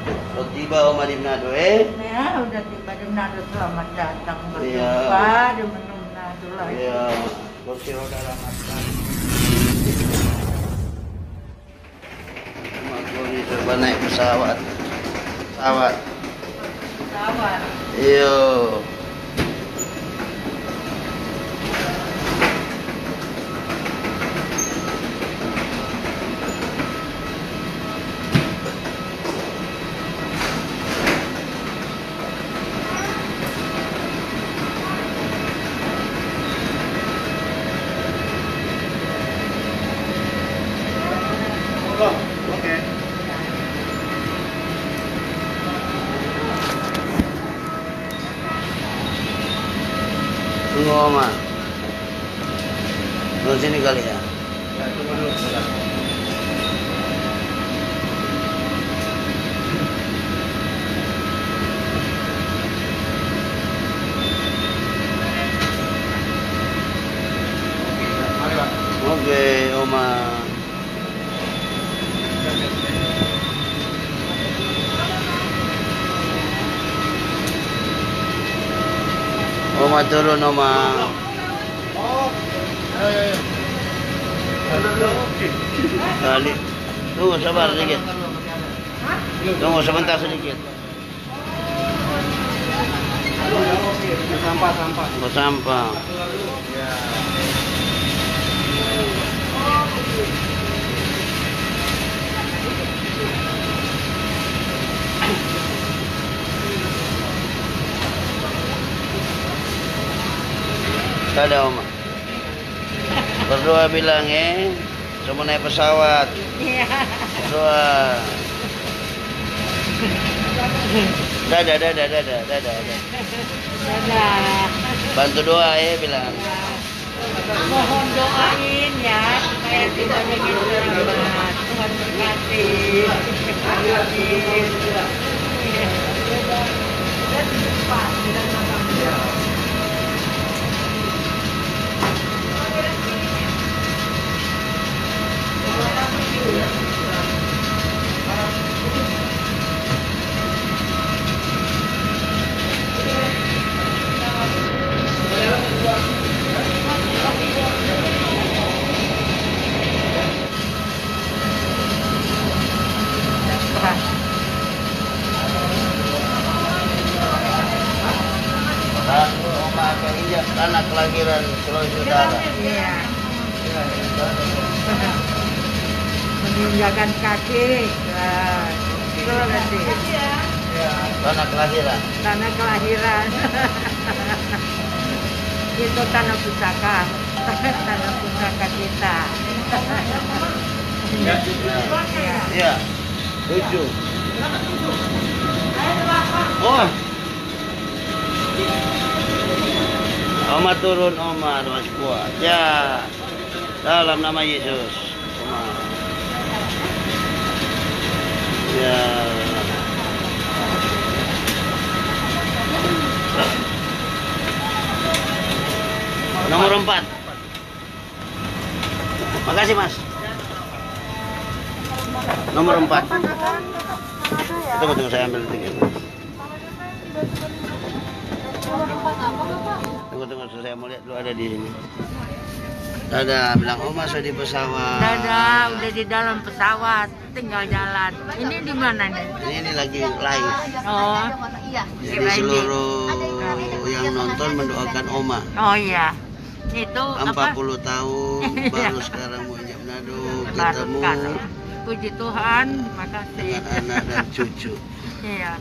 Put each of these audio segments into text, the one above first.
Udah tiba Oma di Manado, Ya, udah tiba di Manado, selamat datang berjumpa di menu Manado lagi. Iya, kursi roda lama sekali. Aku ini coba naik pesawat. Pesawat. Iya. Oke. Tunggu Oma. Tunggu sini kali ya. Ya, tunggu dulu sebentar. Mari, Pak. Oke, Oma. Oma turun, Oma. Oh. Ya. Oke. Kali. Tunggu sabar sedikit. Tunggu sebentar sedikit. Oke, sampah. Tunggu sampah. Ya. Ada Oma. Berdoa bilang semua naik pesawat. Iya. Berdoa. Dadah. Dadah. Bantu doa bilang. Mohon doain ya supaya kita dengan selamat. Tuhan berkati. Aku Oma keinjak anak kelahiran Sulawesi Utara. Iya. Menginjakan kaki. Nah, Sulawesi. Anak kelahiran. Tanah kelahiran. Itu tanah pusaka. Tanah pusaka kita. Ya. Iya. 7. Oh. Oma turun, Oma masih kuat. Ya. Dalam nama Yesus. Oma. Ya. Nomor 4. Makasih, Mas. Nomor 4. Tunggu, saya ambil tiket. Tunggu, saya mau lihat dulu ada di sini. Dadah, bilang Oma sudah di pesawat. Dadah, udah di dalam pesawat, tinggal jalan. Ini di mana nih? Ini lagi live. Oh, Jadi seluruh yang nonton mendoakan Oma. oh iya. Itu apa? 40 tahun baru sekarang mau nyap Manado Baru ketemu sekarang. Puji Tuhan, terima kasih. dengan anak dan cucu. Iya.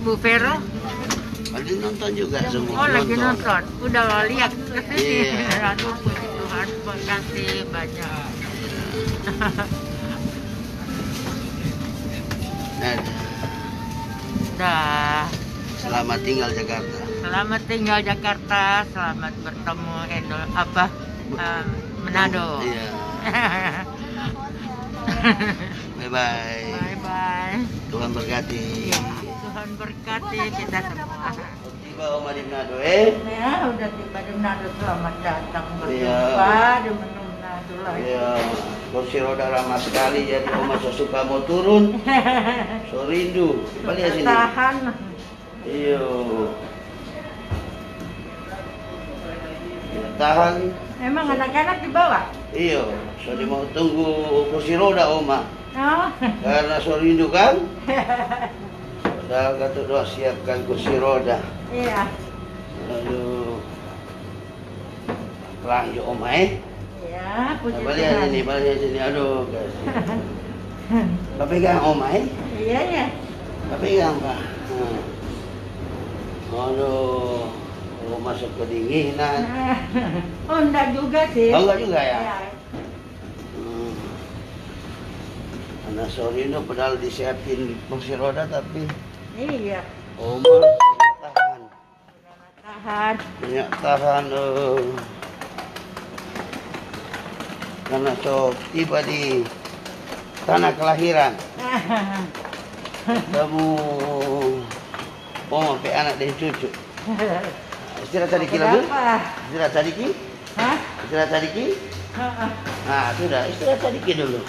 Bu Vero? Lagi nonton juga semua. Oh, lagi nonton. Udah lo lihat. Iya. Aduh, puji Tuhan, terima kasih banyak. Dadah. Dah. Selamat tinggal Jakarta. Selamat tinggal Jakarta, selamat bertemu Manado. Iya. Bye bye. Bye bye. Tuhan berkati. Ya, Tuhan berkati kita semua. Tiba Oma di Manado, Ya, udah tiba di Manado, selamat datang berjumpa di menu Manado lagi. Iya. kursi roda ramah sekali, jadi Oma so suka mau turun, so rindu. Balik sini. Tahan. Iyo. Tahan. Emang anak-anak dibawa? Iyo, so di mau tunggu kursi roda Oma. Oh. Karena so rindu kan? Udah kata doa siapkan kursi roda. Iya. Aduh. Lanjut Oma Iya, puji balik Tuhan. sini, balik sini. Aduh, kasih. Pak pegang Oma Iya ya. Pak pegang Pak. Aduh, mau masuk kedinginan. Oh, enggak juga sih. Oh, enggak juga ya? Iya. Karena sorry no, padahal disiapin kursi roda tapi Iya. Oma punya tahan. Tahan. Punya tahan. Karena so tiba di tanah kelahiran. Kamu Oma pe anak dan cucu. Istirahat sedikit lagi. Istirahat sedikit. Hah? Istirahat sedikit. Nah, sudah istirahat sedikit dulu.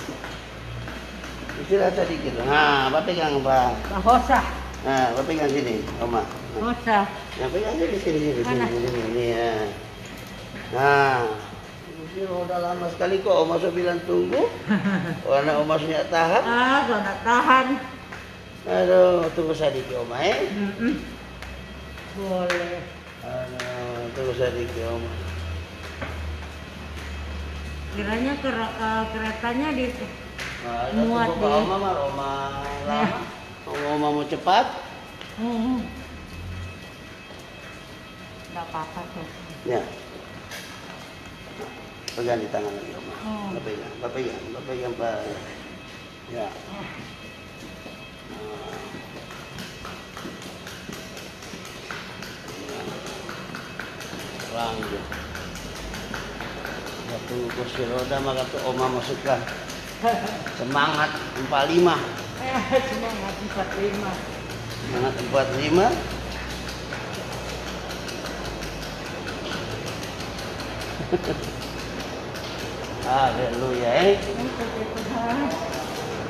Istirahat sedikit. Nah, Bapak pegang Pak. Hosah. Nah, Bapak pegang sini, Oma. Hosah. Yang pegang sini. Ini ya. Nah, ini udah lama sekali kok Oma so bilang tunggu. Karena Oma punya tahan. Kalau nak tahan. Aduh, tunggu sedikit Oma Boleh. Aduh, tunggu sedikit Oma. Kiranya keretanya di Nah, muat tunggu Pak Oma mah, Oma lama. Oma mau cepat. Enggak apa-apa tuh. Ya. Pegang di tangan lagi Oma. Bapak pegang Pak. Ya. Lanjut. Waktu kursi roda maka tuh Oma masukkan semangat 45. Semangat 45. Semangat 45. Haleluya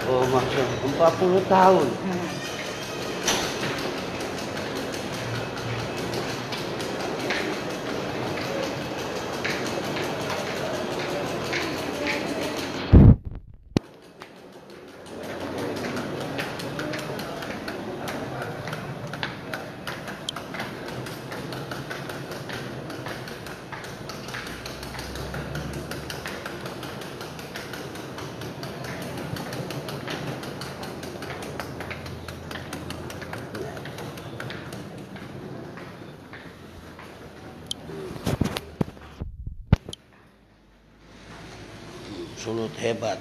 Oh maksud 40 tahun. Sulut hebat.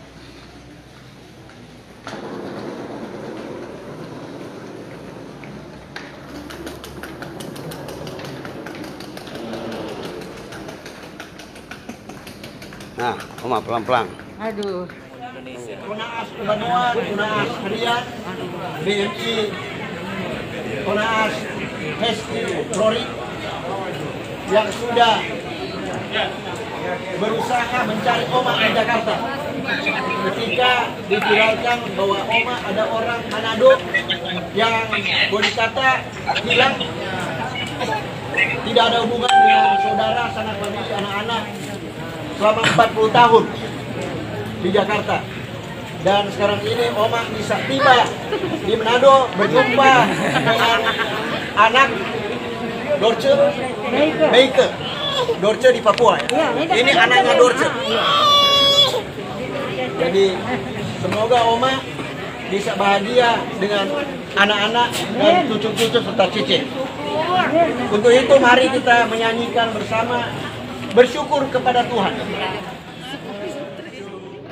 Nah, Oma pelan-pelan. Aduh. Tunaas Ubanuan, Tunaas Harian, BMI, Tunaas Hesti Rory yang sudah berusaha mencari Oma di Jakarta. Ketika diviralkan bahwa Oma ada orang Manado yang boleh kata hilang, tidak ada hubungan dengan saudara, sanak famili, anak-anak selama 40 tahun di Jakarta. Dan sekarang ini Oma bisa tiba di Manado berjumpa dengan anak Dorce Meike. Dorce di Papua ya? Ini anaknya Dorce. Jadi semoga Oma bisa bahagia dengan anak-anak dan cucu-cucu serta cicit. Untuk itu mari kita menyanyikan bersama bersyukur kepada Tuhan.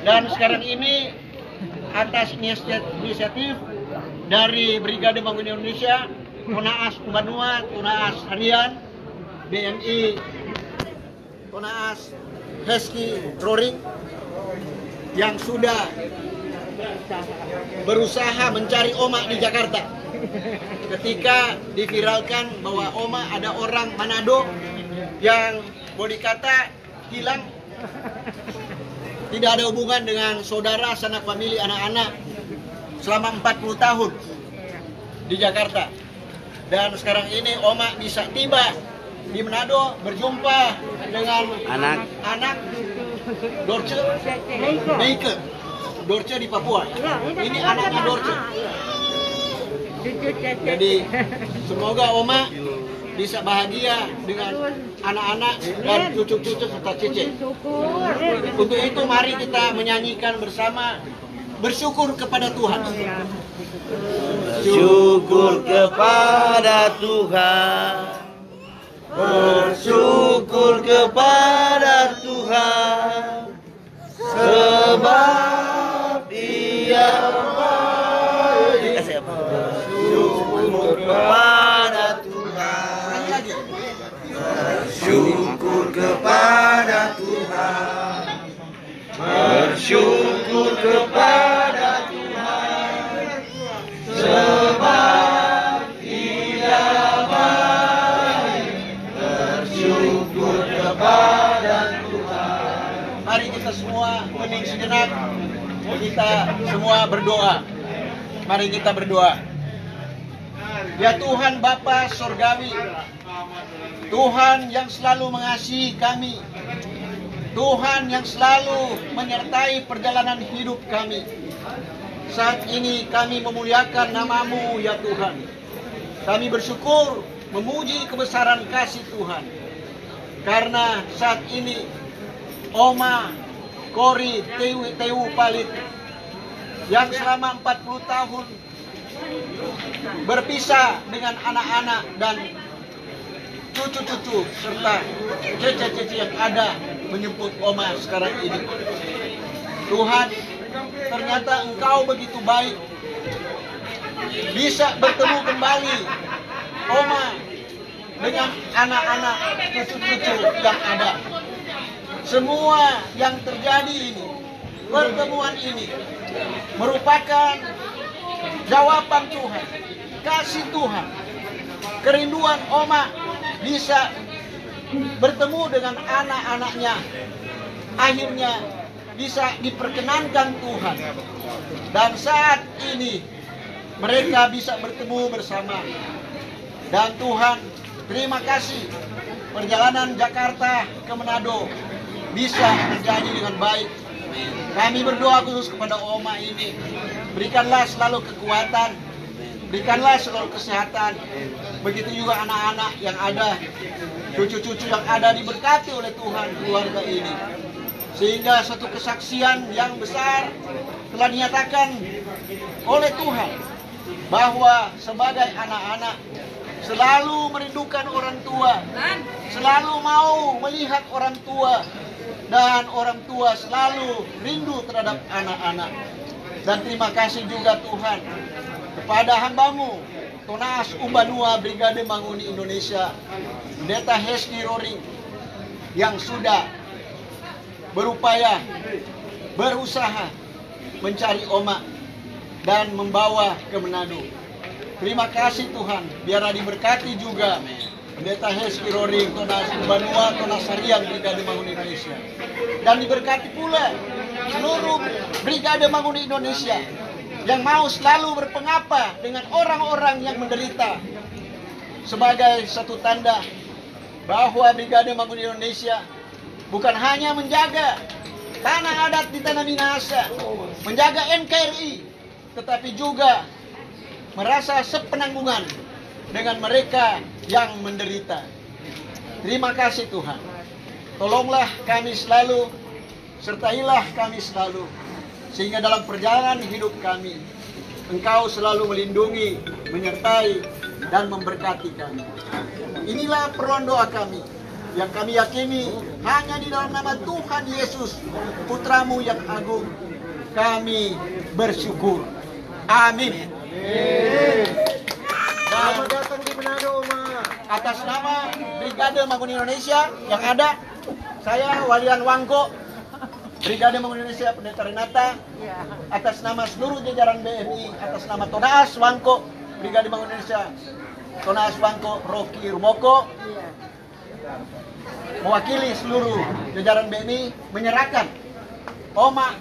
Dan sekarang ini atas inisiatif dari Brigade Bangun Indonesia, Tunaas Ubanua, Tunaas Harian, BMI, Tunaas Hesti Roring yang sudah berusaha mencari Oma di Jakarta. Ketika diviralkan bahwa Oma ada orang Manado yang boleh kata hilang tidak ada hubungan dengan saudara, sanak famili, anak-anak selama 40 tahun di Jakarta. Dan sekarang ini Oma bisa tiba di Manado berjumpa dengan anak Dorce Meike. Dorce di Papua. Ini anaknya Dorce. Jadi semoga Oma bisa bahagia dengan anak-anak dan cucu-cucu serta cici. Untuk itu mari kita menyanyikan bersama bersyukur kepada Tuhan. Bersyukur kepada Tuhan. Bersyukur kepada Tuhan. Sebab Dia baik. Bersyukur kepada Tuhan. Bersyukur kepada Tuhan. Bersyukur kepada Tuhan. Sebab Dia baik. Bersyukur kepada Tuhan. Mari kita semua hening sejenak. Kita semua berdoa. Mari kita berdoa. Ya Tuhan Bapa Sorgawi, Tuhan yang selalu mengasihi kami, Tuhan yang selalu menyertai perjalanan hidup kami. Saat ini kami memuliakan nama-Mu ya Tuhan. Kami bersyukur memuji kebesaran kasih Tuhan. Karena saat ini Oma Kori Tewu Palit yang selama 40 tahun berpisah dengan anak-anak dan cucu-cucu serta cece-cece yang ada menyebut Oma sekarang ini. Tuhan, ternyata Engkau begitu baik, bisa bertemu kembali Oma dengan anak-anak cucu-cucu yang ada. Semua yang terjadi ini, pertemuan ini merupakan jawaban Tuhan, kasih Tuhan, kerinduan Oma bisa bertemu dengan anak-anaknya. Akhirnya bisa diperkenankan Tuhan. Dan saat ini mereka bisa bertemu bersama. Dan Tuhan, terima kasih perjalanan Jakarta ke Manado bisa terjadi dengan baik. Kami berdoa khusus kepada Oma ini. Berikanlah selalu kekuatan, berikanlah selalu kesehatan. Begitu juga anak-anak yang ada, cucu-cucu yang ada diberkati oleh Tuhan keluarga ini. Sehingga satu kesaksian yang besar telah dinyatakan oleh Tuhan bahwa sebagai anak-anak selalu merindukan orang tua, selalu mau melihat orang tua, dan orang tua selalu rindu terhadap anak-anak. Dan terima kasih juga Tuhan kepada hamba-Mu Tonas Umbanua Brigade Manguni Indonesia, Pendeta Heski Roring, yang sudah berupaya, berusaha mencari Oma dan membawa ke Manado. Terima kasih Tuhan, biarlah diberkati juga Pendeta Heski Roring, Tonas Umbanua, Tonas Harian Brigade Manguni Indonesia. Dan diberkati pula seluruh Brigade Manguni Indonesia yang mau selalu berpengapa dengan orang-orang yang menderita, sebagai satu tanda bahwa Brigade Manguni Indonesia bukan hanya menjaga tanah adat di Tanah Minahasa, menjaga NKRI, tetapi juga merasa sepenanggungan dengan mereka yang menderita. Terima kasih Tuhan. Tolonglah kami selalu, sertailah kami selalu, sehingga dalam perjalanan hidup kami, Engkau selalu melindungi, menyertai, dan memberkati kami. Inilah permohonan doa kami, yang kami yakini hanya di dalam nama Tuhan Yesus, Putra-Mu yang agung, kami bersyukur. Amin. Selamat datang di Manado, Oma. Atas nama Brigade Manguni Indonesia yang ada, saya Walian Wangko, Brigade Manguni Indonesia Pendeta Renata, atas nama seluruh jajaran BMI, atas nama Tonas Wangko, Brigade Manguni Indonesia, Tonas Wangko Rocky Rumoko, mewakili seluruh jajaran BMI menyerahkan Oma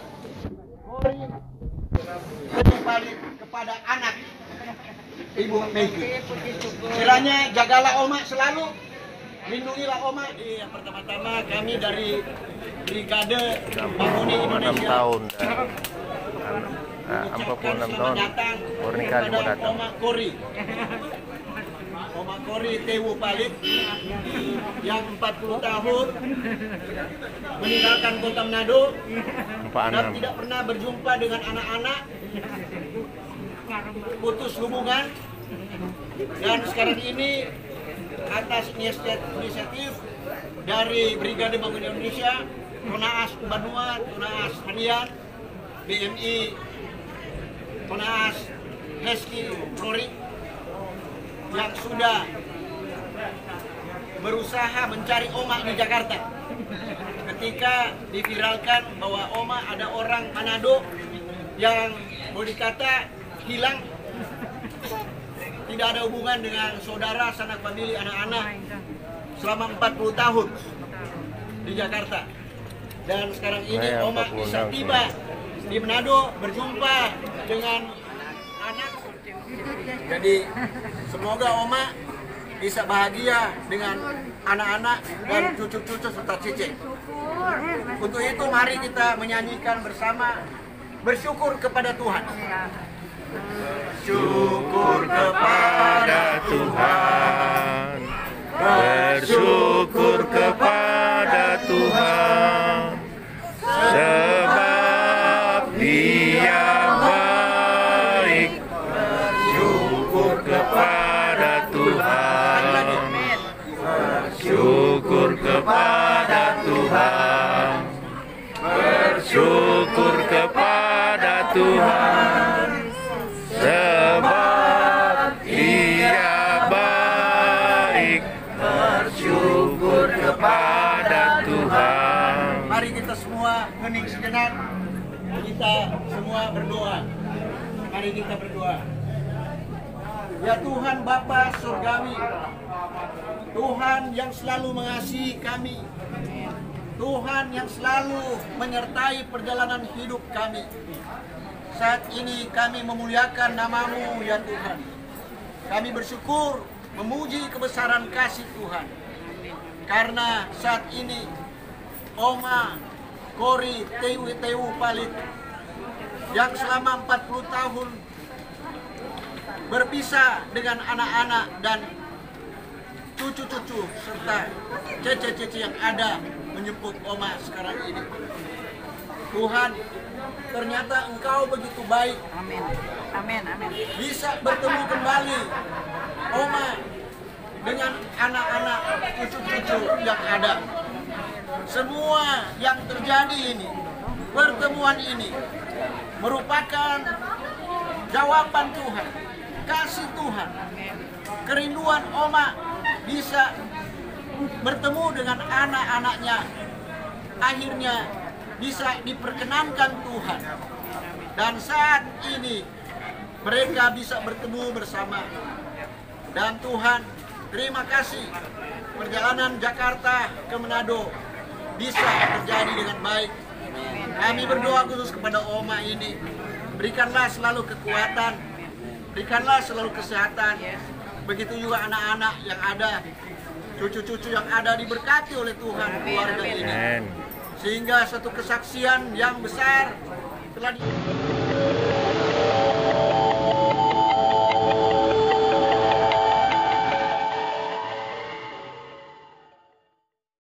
Kori Tewu Palit kepada anak Ibu Megi. Kiranya jagalah Oma selalu, lindungilah Oma. Yang pertama-tama kami dari Brigade Banguni 6 Indonesia tahun dan mengucapkan 46 selamat tahun datang pernikahan mau kepada datang. Oma Kori. Oma Kori Tewu Palit yang 40 tahun meninggalkan kota Manado dan tidak pernah berjumpa dengan anak-anak, putus hubungan, dan sekarang ini atas inisiatif dari Brigade Banguni Indonesia, Tonaas Banua, Tonaas Hanian, BMI, Tonaas Heski Rory yang sudah berusaha mencari Oma di Jakarta. Ketika diviralkan bahwa Oma ada orang Manado yang boleh dikata hilang, tidak ada hubungan dengan saudara, sanak famili, anak-anak selama 40 tahun di Jakarta. Dan sekarang ini Oma bisa tiba di Manado berjumpa dengan anak. Jadi semoga Oma bisa bahagia dengan anak-anak dan cucu-cucu serta cicit. Untuk itu mari kita menyanyikan bersama bersyukur kepada Tuhan. Bersyukur kepada Tuhan, Bersyukur kepada Tuhan, sebab Dia baik. Bersyukur kepada Tuhan, bersyukur kepada Tuhan, bersyukur kepada Tuhan, sebab Dia baik. Bersyukur kepada Tuhan. Mari kita semua hening sejenak. Kita semua berdoa. Mari kita berdoa. Ya Tuhan Bapa Surgawi, Tuhan yang selalu mengasihi kami, Tuhan yang selalu menyertai perjalanan hidup kami. Saat ini kami memuliakan nama-Mu ya Tuhan. Kami bersyukur memuji kebesaran kasih Tuhan. Karena saat ini Oma Kori Tewu Palit yang selama 40 tahun berpisah dengan anak-anak dan cucu-cucu serta cece-cece yang ada menyebut Oma sekarang ini. Tuhan, ternyata Engkau begitu baik. Amin. Amin. Amin. Bisa bertemu kembali Oma dengan anak-anak cucu-cucu yang ada. Semua yang terjadi ini, pertemuan ini merupakan jawaban Tuhan, kasih Tuhan, kerinduan Oma bisa bertemu dengan anak-anaknya. Akhirnya bisa diperkenankan Tuhan. Dan saat ini mereka bisa bertemu bersama. Dan Tuhan, terima kasih perjalanan Jakarta ke Manado bisa terjadi dengan baik. Kami berdoa khusus kepada Oma ini. Berikanlah selalu kekuatan, berikanlah selalu kesehatan. Begitu juga anak-anak yang ada, cucu-cucu yang ada diberkati oleh Tuhan keluarga ini. Sehingga satu kesaksian yang besar telah